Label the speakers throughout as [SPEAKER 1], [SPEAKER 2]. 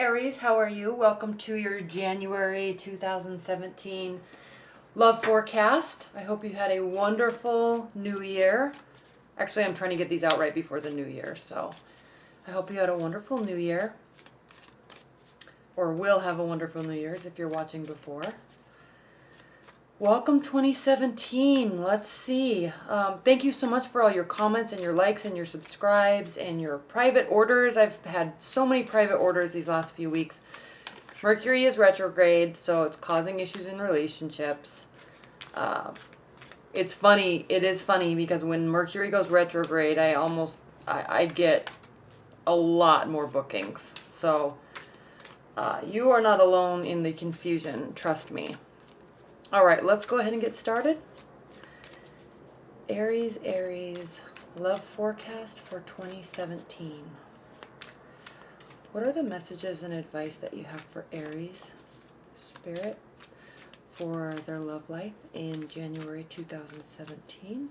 [SPEAKER 1] Aries, how are you? Welcome to your January 2017 love forecast. I hope you had a wonderful new year. Actually, I'm trying to get these out right before the new year, so I hope you had a wonderful new year. Or will have a wonderful New Year's if you're watching before. Welcome 2017. Let's see. Thank you so much for all your comments and your likes and your subscribes and your private orders. I've had so many private orders these last few weeks. Mercury is retrograde, so it's causing issues in relationships. It's funny. It is funny because when Mercury goes retrograde, I get a lot more bookings. So you are not alone in the confusion. Trust me. All right, let's go ahead and get started. Aries, love forecast for 2017. What are the messages and advice that you have for Aries, Spirit, for their love life in January 2017?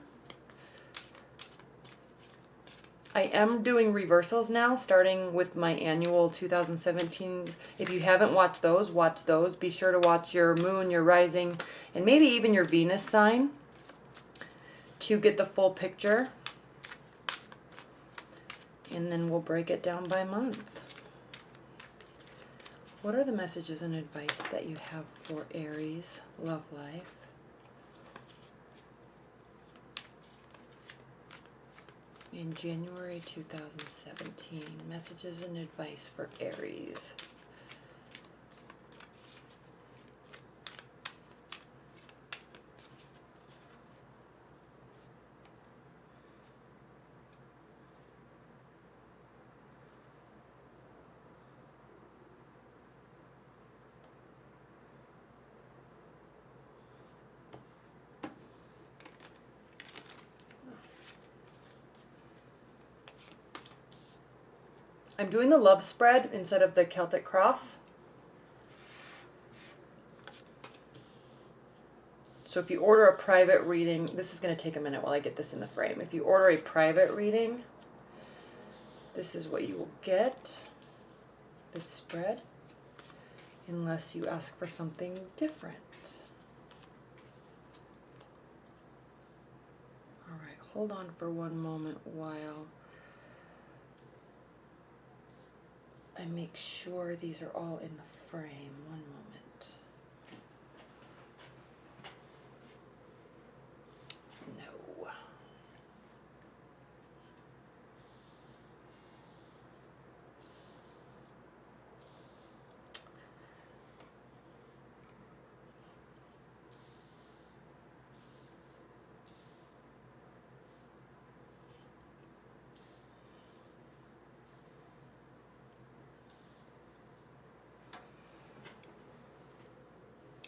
[SPEAKER 1] I am doing reversals now, starting with my annual 2017. If you haven't watched those, watch those. Be sure to watch your moon, your rising, and maybe even your Venus sign to get the full picture. And then we'll break it down by month. What are the messages and advice that you have for Aries love life? In January 2017, messages and advice for Aries. I'm doing the love spread instead of the Celtic cross. So if you order a private reading, this is going to take a minute while I get this in the frame. If you order a private reading, this is what you will get, this spread, unless you ask for something different. All right, hold on for one moment while I make sure these are all in the frame. One moment. No.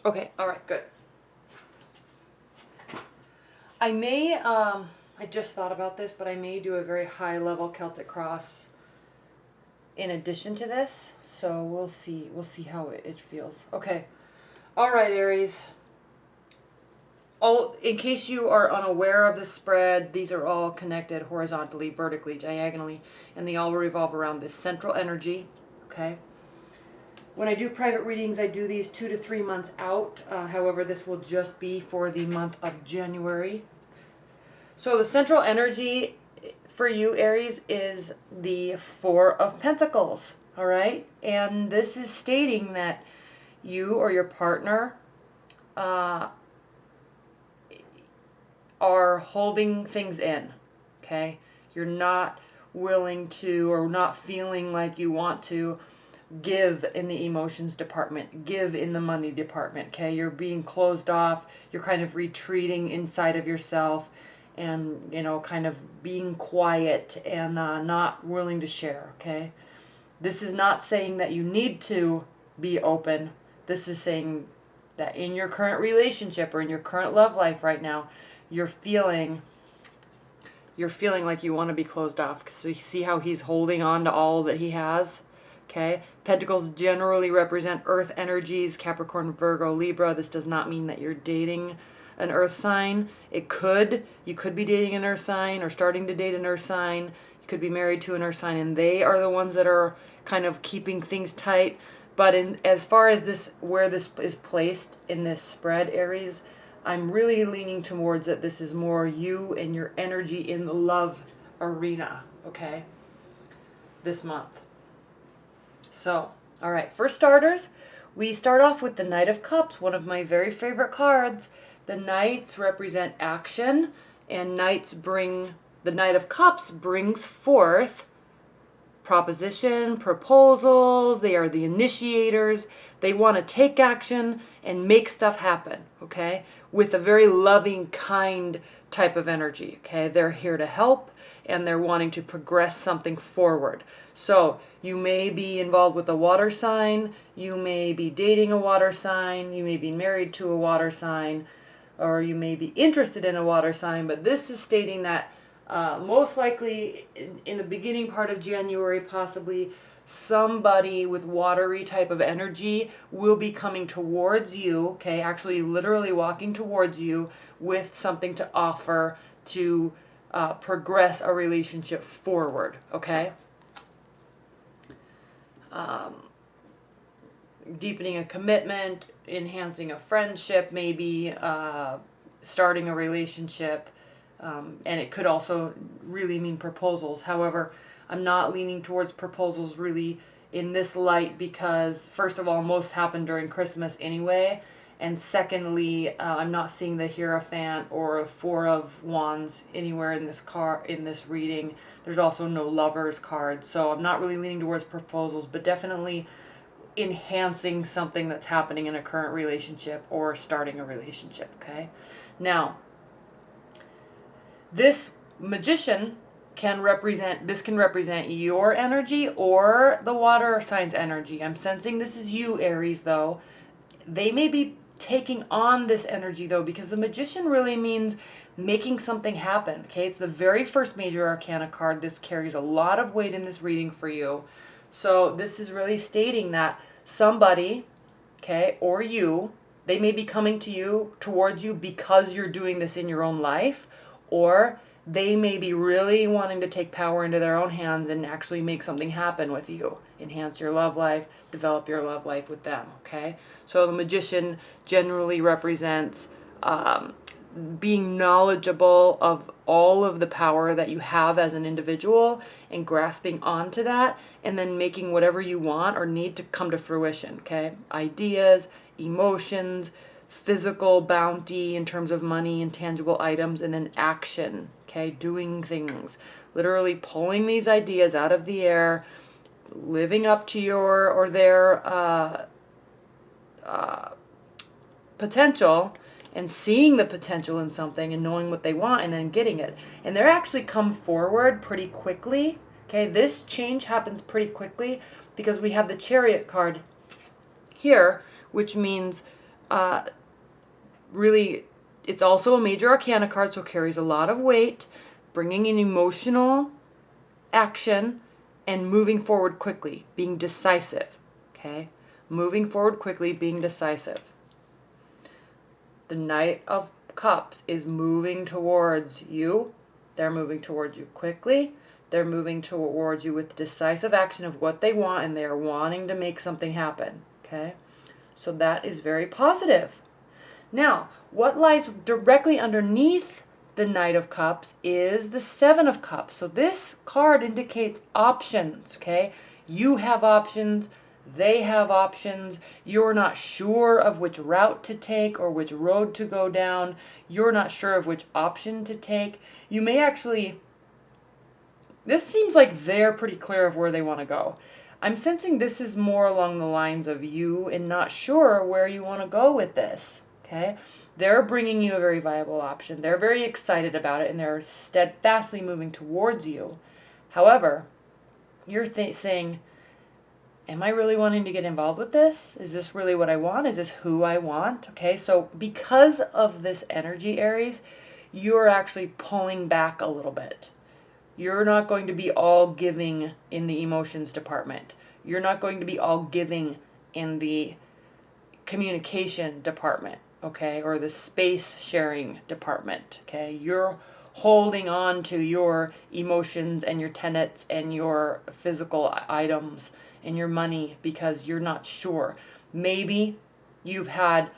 [SPEAKER 1] Okay, all right, good. I may, I just thought about this, but I may do a very high level Celtic cross in addition to this. So we'll see how it feels. Okay. All right, Aries. In case you are unaware of the spread, these are all connected horizontally, vertically, diagonally, and they all revolve around this central energy, okay? When I do private readings, I do these 2 to 3 months out. However, this will just be for the month of January. So the central energy for you, Aries, is the Four of Pentacles, all right? And this is stating that you or your partner are holding things in, okay? You're not willing to, or not feeling like you want to give in the emotions department, give in the money department, okay? You're being closed off, you're kind of retreating inside of yourself and, you know, kind of being quiet and not willing to share, okay? This is not saying that you need to be open. This is saying that in your current relationship or in your current love life right now, you're feeling like you want to be closed off. So you see how he's holding on to all that he has? Okay, Pentacles generally represent earth energies, Capricorn, Virgo, Libra. This does not mean that you're dating an earth sign. You could be dating an earth sign or starting to date an earth sign. You could be married to an earth sign, and they are the ones that are kind of keeping things tight. But as far as this, where this is placed in this spread, Aries, I'm really leaning towards that this is more you and your energy in the love arena, okay, this month. So, all right, for starters, we start off with the Knight of Cups, one of my very favorite cards. The Knights represent action, and the Knight of Cups brings forth proposition, proposals. They are the initiators. They want to take action and make stuff happen, okay? With a very loving, kind type of energy, okay? They're here to help, and they're wanting to progress something forward. So you may be involved with a water sign. You may be dating a water sign. You may be married to a water sign, or you may be interested in a water sign. But this is stating that most likely in the beginning part of January, possibly somebody with watery type of energy will be coming towards you, okay, actually literally walking towards you with something to offer to progress a relationship forward, okay? Deepening a commitment, enhancing a friendship, maybe starting a relationship. And it could also really mean proposals. However, I'm not leaning towards proposals really in this light because, first of all, most happen during Christmas anyway. And secondly, I'm not seeing the Hierophant or Four of Wands anywhere in this reading. There's also no Lovers card. So I'm not really leaning towards proposals, but definitely enhancing something that's happening in a current relationship or starting a relationship, okay? Now, this Magician can represent your energy or the water sign's energy. I'm sensing this is you, Aries, though. They may be taking on this energy, though, because the Magician really means making something happen, okay? It's the very first major arcana card. This carries a lot of weight in this reading for you. So this is really stating that somebody, okay, or you, they may be coming towards you because you're doing this in your own life, or they may be really wanting to take power into their own hands and actually make something happen with you. Enhance your love life, develop your love life with them, okay? So the Magician generally represents being knowledgeable of all of the power that you have as an individual and grasping onto that and then making whatever you want or need to come to fruition, okay? Ideas, emotions, physical bounty in terms of money and tangible items, and then action, okay? Doing things, literally pulling these ideas out of the air, living up to your or their potential, and seeing the potential in something and knowing what they want and then getting it. And they're actually come forward pretty quickly, okay? This change happens pretty quickly because we have the Chariot card here, which means really, it's also a major arcana card, so it carries a lot of weight, bringing in emotional action and moving forward quickly, being decisive, okay? Moving forward quickly, being decisive. The Knight of Cups is moving towards you. They're moving towards you quickly. They're moving towards you with decisive action of what they want, and they are wanting to make something happen, okay? So that is very positive. Now, what lies directly underneath the Knight of Cups is the Seven of Cups. So this card indicates options, okay? You have options. They have options. You're not sure of which route to take or which road to go down. You're not sure of which option to take. You may actually... This seems like they're pretty clear of where they want to go. I'm sensing this is more along the lines of you and not sure where you want to go with this, okay? They're bringing you a very viable option. They're very excited about it, and they're steadfastly moving towards you. However, you're saying, am I really wanting to get involved with this? Is this really what I want? Is this who I want? Okay, so because of this energy, Aries, you're actually pulling back a little bit. You're not going to be all giving in the emotions department. You're not going to be all giving in the communication department, okay, or the space sharing department, okay? You're holding on to your emotions and your tenets and your physical items and your money because you're not sure. Maybe you've had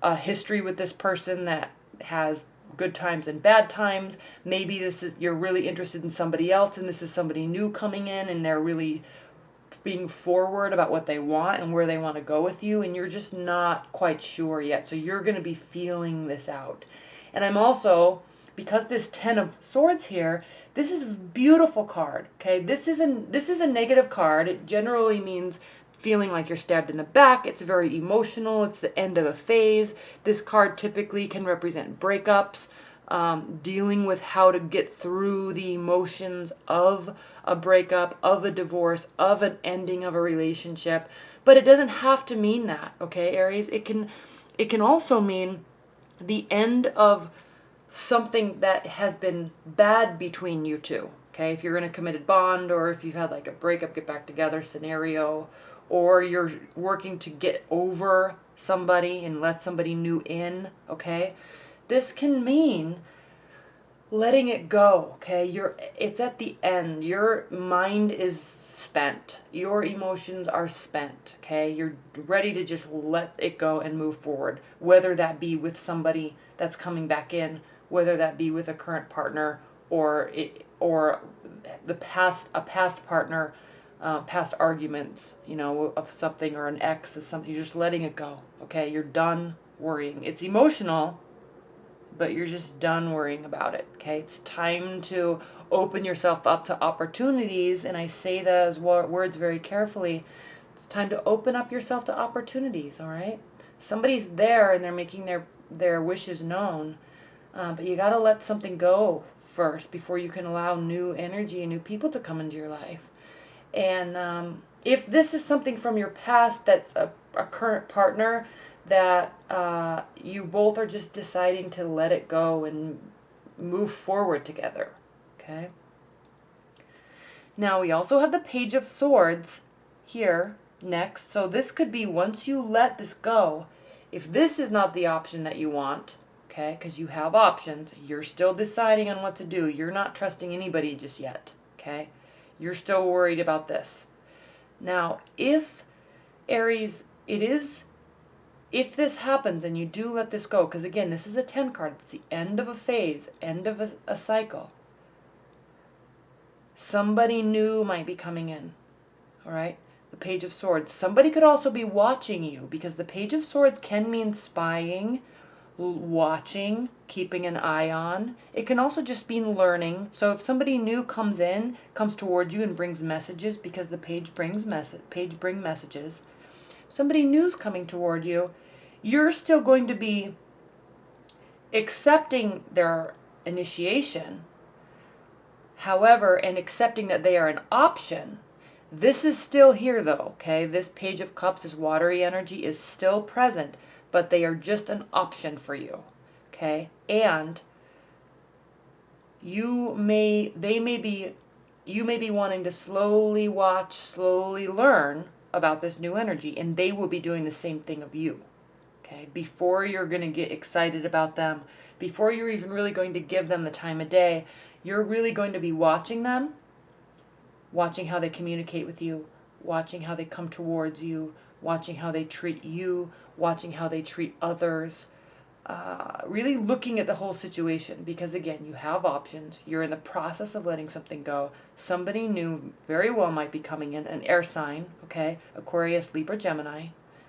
[SPEAKER 1] a history with this person that has good times and bad times. Maybe this is, you're really interested in somebody else and this is somebody new coming in and they're really being forward about what they want and where they want to go with you, and you're just not quite sure yet. So you're going to be feeling this out. And I'm also, because this 10 of Swords here, this is a beautiful card. Okay, this is a negative card. It generally means feeling like you're stabbed in the back. It's very emotional. It's the end of a phase. This card typically can represent breakups, dealing with how to get through the emotions of a breakup, of a divorce, of an ending of a relationship. But it doesn't have to mean that, okay, Aries? It can also mean the end of something that has been bad between you two. Okay, if you're in a committed bond, or if you've had like a breakup, get back together scenario, or you're working to get over somebody and let somebody new in, okay? This can mean letting it go, okay? It's at the end. Your mind is spent. Your emotions are spent, okay? You're ready to just let it go and move forward, whether that be with somebody that's coming back in, whether that be with a current partner or a past partner, past arguments, of something, or an ex is something. You're just letting it go, okay? You're done worrying. It's emotional, but you're just done worrying about it, okay? It's time to open yourself up to opportunities, and I say those words very carefully. It's time to open up yourself to opportunities, all right? Somebody's there and they're making their wishes known, but you got to let something go first before you can allow new energy and new people to come into your life. And if this is something from your past that's a current partner that you both are just deciding to let it go and move forward together, okay? Now we also have the Page of Swords here next. So this could be, once you let this go, if this is not the option that you want, okay, because you have options, you're still deciding on what to do. You're not trusting anybody just yet, okay? You're still worried about this. Now, if Aries, if this happens and you do let this go, because again, this is a 10 card, it's the end of a phase, end of a cycle. Somebody new might be coming in, all right? The Page of Swords. Somebody could also be watching you, because the Page of Swords can mean spying, watching, keeping an eye on. It can also just mean learning. So if somebody new comes towards you and brings messages, because the page brings messages. Somebody new's coming toward you, you're still going to be accepting their initiation. However, and accepting that they are an option. This is still here though, okay? This Page of Cups, this watery energy, is still present, but they are just an option for you, okay? And you may be wanting to slowly watch, slowly learn about this new energy, and they will be doing the same thing of you, okay? Before you're going to get excited about them, before you're even really going to give them the time of day, you're really going to be watching them, watching how they communicate with you, watching how they come towards you, watching how they treat you, watching how they treat others, really looking at the whole situation, because again, you have options. You're in the process of letting something go. Somebody new very well might be coming in, an air sign, okay? Aquarius, Libra, Gemini,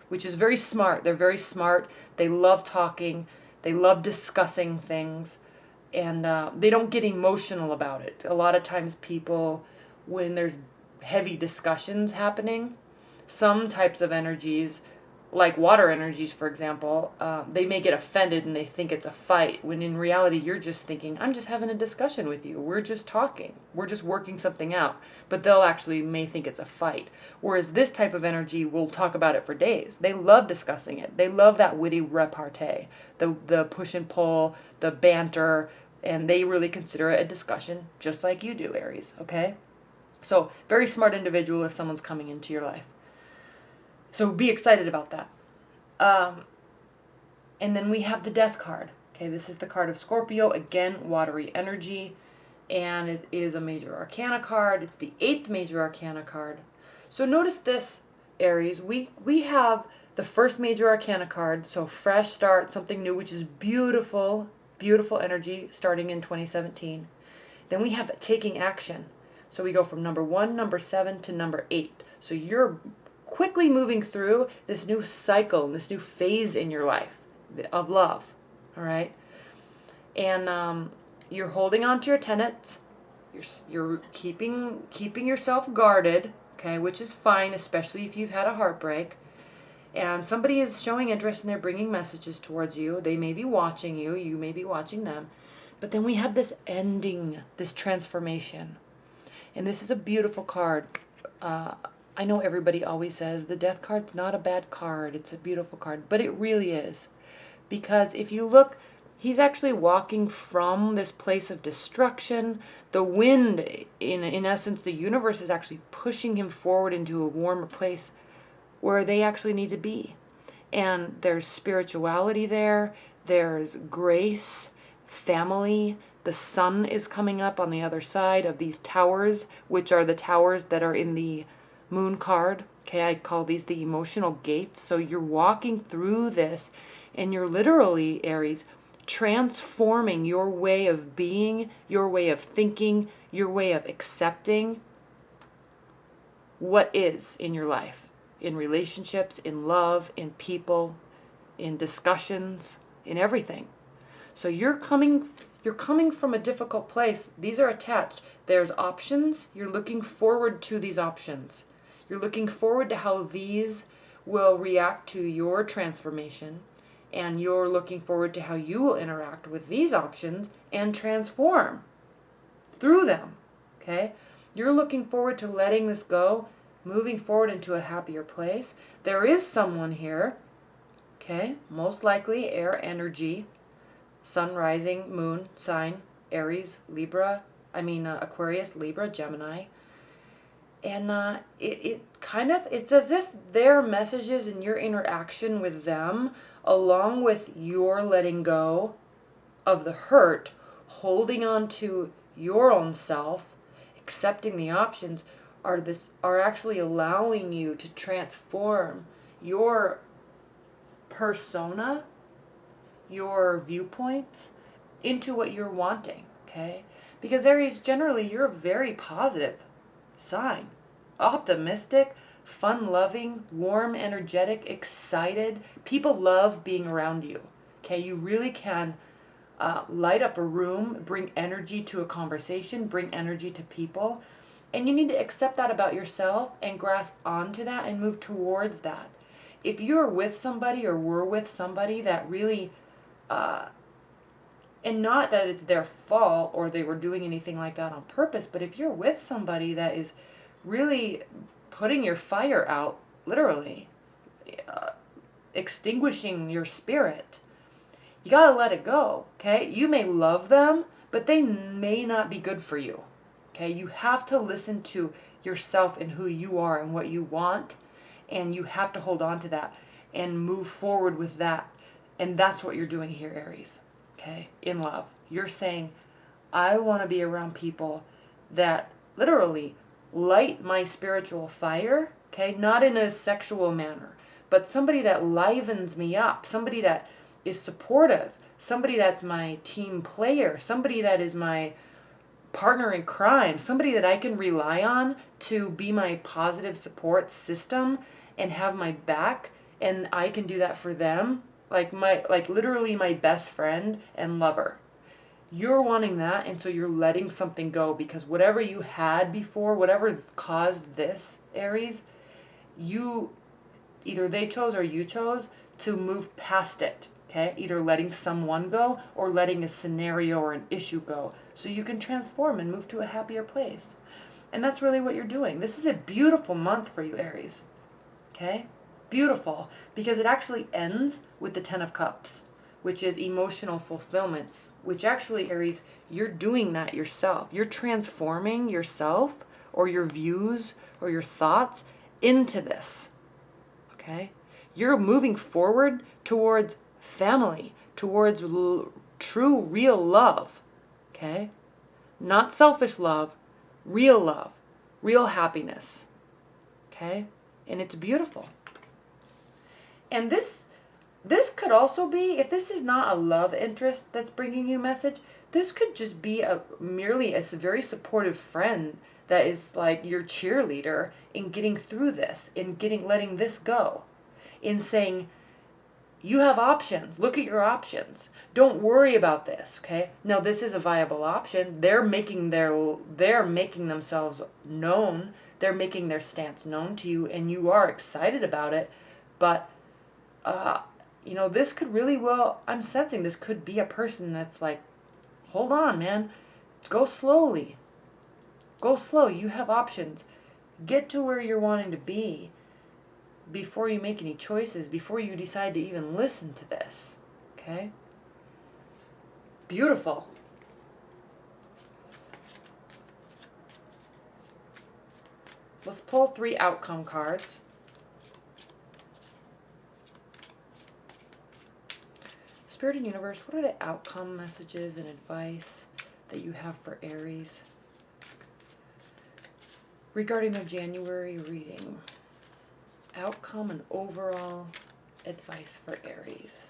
[SPEAKER 1] which is very smart. They're very smart. They love talking. They love discussing things, and they don't get emotional about it. A lot of times people, when there's heavy discussions happening, some types of energies, like water energies, for example, they may get offended and they think it's a fight, when in reality you're just thinking, I'm just having a discussion with you. We're just talking. We're just working something out. But they'll actually may think it's a fight. Whereas this type of energy will talk about it for days. They love discussing it. They love that witty repartee, the push and pull, the banter, and they really consider it a discussion, just like you do, Aries, okay? So, very smart individual if someone's coming into your life. So be excited about that. And then we have the Death card, Okay, this is the card of Scorpio, again, watery energy, and it is a major arcana card. It's the 8th major arcana card. So notice this, Aries. We have the first major arcana card, so fresh start, something new, which is beautiful, beautiful energy starting in 2017. Then we have taking action. So we go from number 1, number 7 to number 8. So you're quickly moving through this new cycle, this new phase in your life of love. All right. And you're holding on to your tenets. You're keeping yourself guarded, okay, which is fine, especially if you've had a heartbreak. And somebody is showing interest and they're bringing messages towards you. They may be watching you. You may be watching them. But then we have this ending, this transformation. And this is a beautiful card. I know everybody always says the death card's not a bad card. It's a beautiful card. But it really is. Because if you look, he's actually walking from this place of destruction. The wind, in essence, the universe is actually pushing him forward into a warmer place where they actually need to be. And there's spirituality there. There's grace, family. The sun is coming up on the other side of these towers, which are the towers that are in the moon card. Okay, I call these the emotional gates. So you're walking through this and you're literally, Aries, transforming your way of being, your way of thinking, your way of accepting what is in your life, in relationships, in love, in people, in discussions, in everything. So you're coming from a difficult place. These are attached. There's options. You're looking forward to these options. You're looking forward to how these will react to your transformation. And you're looking forward to how you will interact with these options and transform through them. Okay? You're looking forward to letting this go, moving forward into a happier place. There is someone here, okay? Most likely air energy, sun, rising, moon, sign, Aries, Libra, Aquarius, Libra, Gemini. And it's as if their messages and your interaction with them, along with your letting go of the hurt, holding on to your own self, accepting the options, are actually allowing you to transform your persona, your viewpoints, into what you're wanting, okay? Because Aries, generally, you're a very positive sign. Optimistic, fun-loving, warm, energetic, excited. People love being around you, okay? You really can light up a room, bring energy to a conversation, bring energy to people. And you need to accept that about yourself and grasp onto that and move towards that. If you're with somebody or were with somebody that really, and not that it's their fault or they were doing anything like that on purpose, but if you're with somebody that is really putting your fire out, literally, extinguishing your spirit, you got to let it go, okay? You may love them, but they may not be good for you. Okay, you have to listen to yourself and who you are and what you want, and you have to hold on to that and move forward with that. And that's what you're doing here, Aries. Okay, in love. You're saying, I want to be around people that literally light my spiritual fire, okay? Not in a sexual manner, but somebody that livens me up, somebody that is supportive, somebody that's my team player, somebody that is my partner in crime, somebody that I can rely on to be my positive support system and have my back, and I can do that for them, like literally my best friend and lover. You're wanting that, and so you're letting something go, because whatever you had before, whatever caused this, Aries, either they chose or you chose to move past it. Okay, either letting someone go or letting a scenario or an issue go, so you can transform and move to a happier place. And that's really what you're doing. This is a beautiful month for you, Aries. Okay, beautiful, because it actually ends with the 10 of Cups, which is emotional fulfillment, which actually, Aries, you're doing that yourself. You're transforming yourself or your views or your thoughts into this. Okay, you're moving forward towards family, towards true, real love, okay? Not selfish love, real happiness, okay? And it's beautiful. And this could also be, if this is not a love interest that's bringing you a message, this could just be merely a very supportive friend that is like your cheerleader in getting through this, in letting this go, in saying, you have options. Look at your options. Don't worry about this, okay? Now this is a viable option. They're making themselves known. They're making their stance known to you, and you are excited about it. But this could really I'm sensing this could be a person that's like, hold on, man. Go slowly. Go slow. You have options. Get to where you're wanting to be before you make any choices, before you decide to even listen to this. Okay? Beautiful. Let's pull 3 outcome cards. Spirit and Universe, what are the outcome messages and advice that you have for Aries regarding their January reading? Outcome and overall advice for Aries.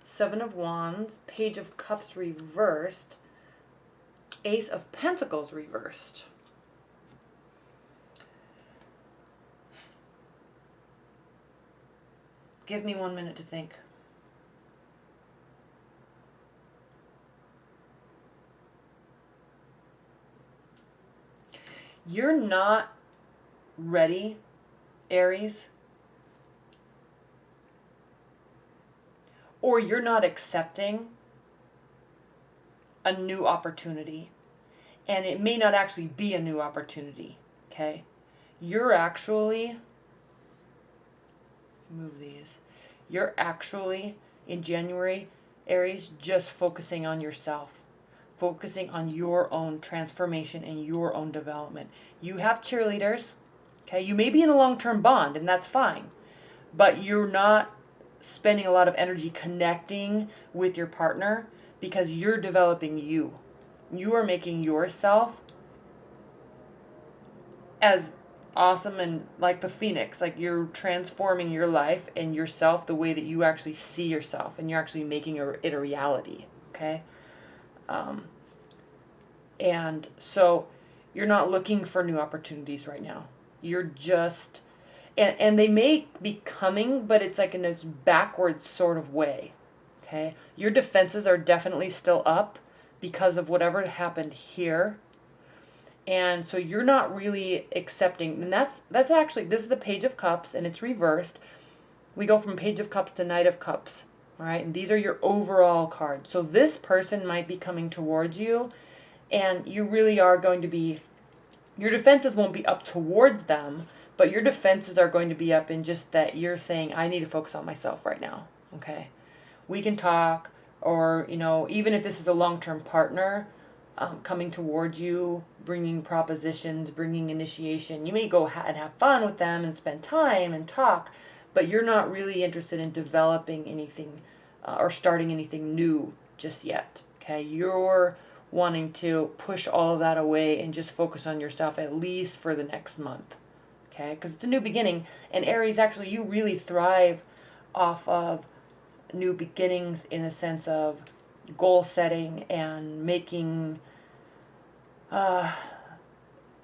[SPEAKER 1] Seven of Wands, Page of Cups reversed, Ace of Pentacles reversed. Give me 1 minute to think. You're not ready, Aries, or you're not accepting a new opportunity, and it may not actually be a new opportunity, okay? You're actually, move these, you're actually, in January, Aries, just focusing on yourself, focusing on your own transformation and your own development. You have cheerleaders, okay? You may be in a long-term bond, and that's fine, but you're not spending a lot of energy connecting with your partner because you're developing you. You are making yourself as awesome and like the phoenix, like you're transforming your life and yourself the way that you actually see yourself, and you're actually making it a reality, okay? And so you're not looking for new opportunities right now. You're just, and they may be coming, but it's like in this backwards sort of way, okay? Your defenses are definitely still up because of whatever happened here. And so you're not really accepting, and that's actually, this is the Page of Cups, and it's reversed. We go from Page of Cups to Knight of Cups, all right? And these are your overall cards. So this person might be coming towards you, and you really are going to be, your defenses won't be up towards them, but your defenses are going to be up in just that you're saying, I need to focus on myself right now, okay? We can talk, or, even if this is a long-term partner, coming towards you, bringing propositions, bringing initiation. You may go and have fun with them and spend time and talk, but you're not really interested in developing anything or starting anything new just yet, okay? You're wanting to push all of that away and just focus on yourself, at least for the next month, okay? Because it's a new beginning, and Aries, actually, you really thrive off of new beginnings in a sense of goal setting and making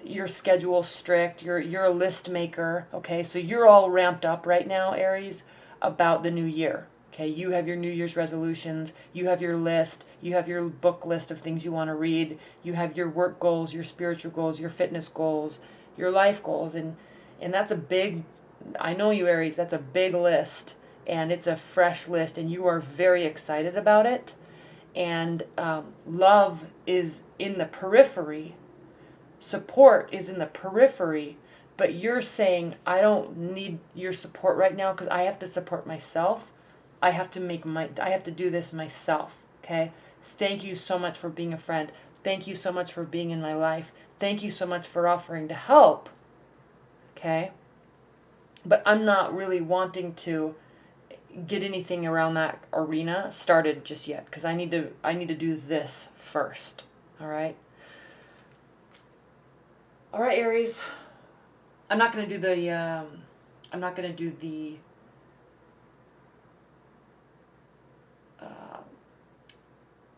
[SPEAKER 1] your schedule strict. You're a list maker, okay? So you're all ramped up right now, Aries, about the new year, okay? You have your New Year's resolutions, you have your list, you have your book list of things you want to read, you have your work goals, your spiritual goals, your fitness goals, your life goals, and that's a big, I know you, Aries, that's a big list, and it's a fresh list, and you are very excited about it. And love is in the periphery, support is in the periphery, but you're saying, I don't need your support right now because I have to support myself. I have to do this myself, okay? Thank you so much for being a friend. Thank you so much for being in my life. Thank you so much for offering to help. Okay? But I'm not really wanting to get anything around that arena started just yet, because I need to do this first. All right? All right, Aries. I'm not going to do the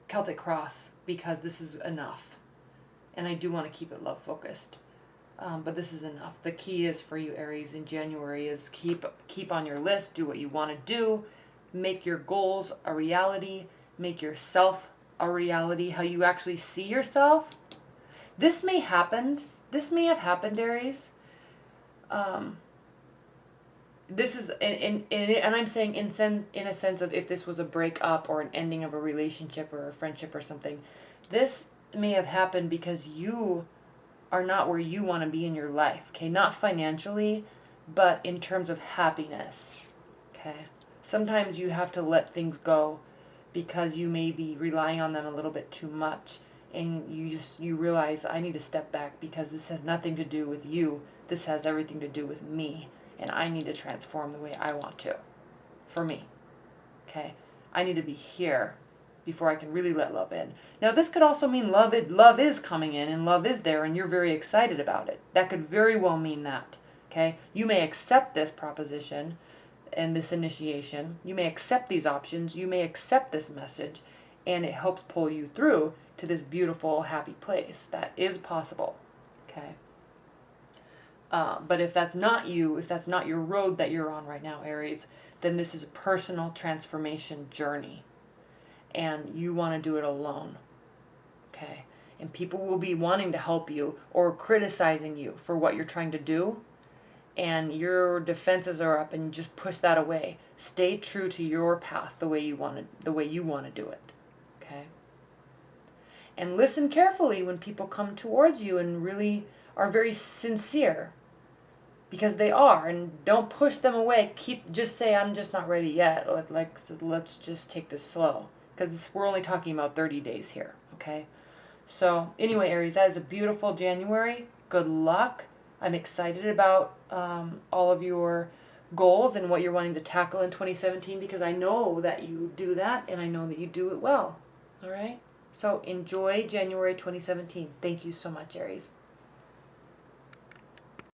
[SPEAKER 1] Celtic cross, because this is enough. And I do want to keep it love focused. But this is enough. The key is for you, Aries, in January is keep on your list, do what you want to do, make your goals a reality, make yourself a reality, how you actually see yourself. This may have happened, Aries. This is, and I'm saying in a sense of if this was a breakup or an ending of a relationship or a friendship or something, this may have happened because you are not where you want to be in your life, okay? Not financially, but in terms of happiness, okay? Sometimes you have to let things go because you may be relying on them a little bit too much, and you realize, I need to step back because this has nothing to do with you. This has everything to do with me, and I need to transform the way I want to, for me, okay? I need to be here before I can really let love in. Now, this could also mean love is coming in and love is there and you're very excited about it. That could very well mean that, okay? You may accept this proposition and this initiation. You may accept these options. You may accept this message, and it helps pull you through to this beautiful, happy place. That is possible, okay? But if that's not you, if that's not your road that you're on right now, Aries, then this is a personal transformation journey. And you want to do it alone, okay? And people will be wanting to help you or criticizing you for what you're trying to do, and your defenses are up, and you just push that away. Stay true to your path, the way you want to do it, okay? And listen carefully when people come towards you and really are very sincere, because they are, and don't push them away. Just say, I'm just not ready yet. Let's just take this slow. Because we're only talking about 30 days here, okay? So anyway, Aries, that is a beautiful January. Good luck. I'm excited about all of your goals and what you're wanting to tackle in 2017, because I know that you do that, and I know that you do it well, all right? So enjoy January 2017. Thank you so much, Aries.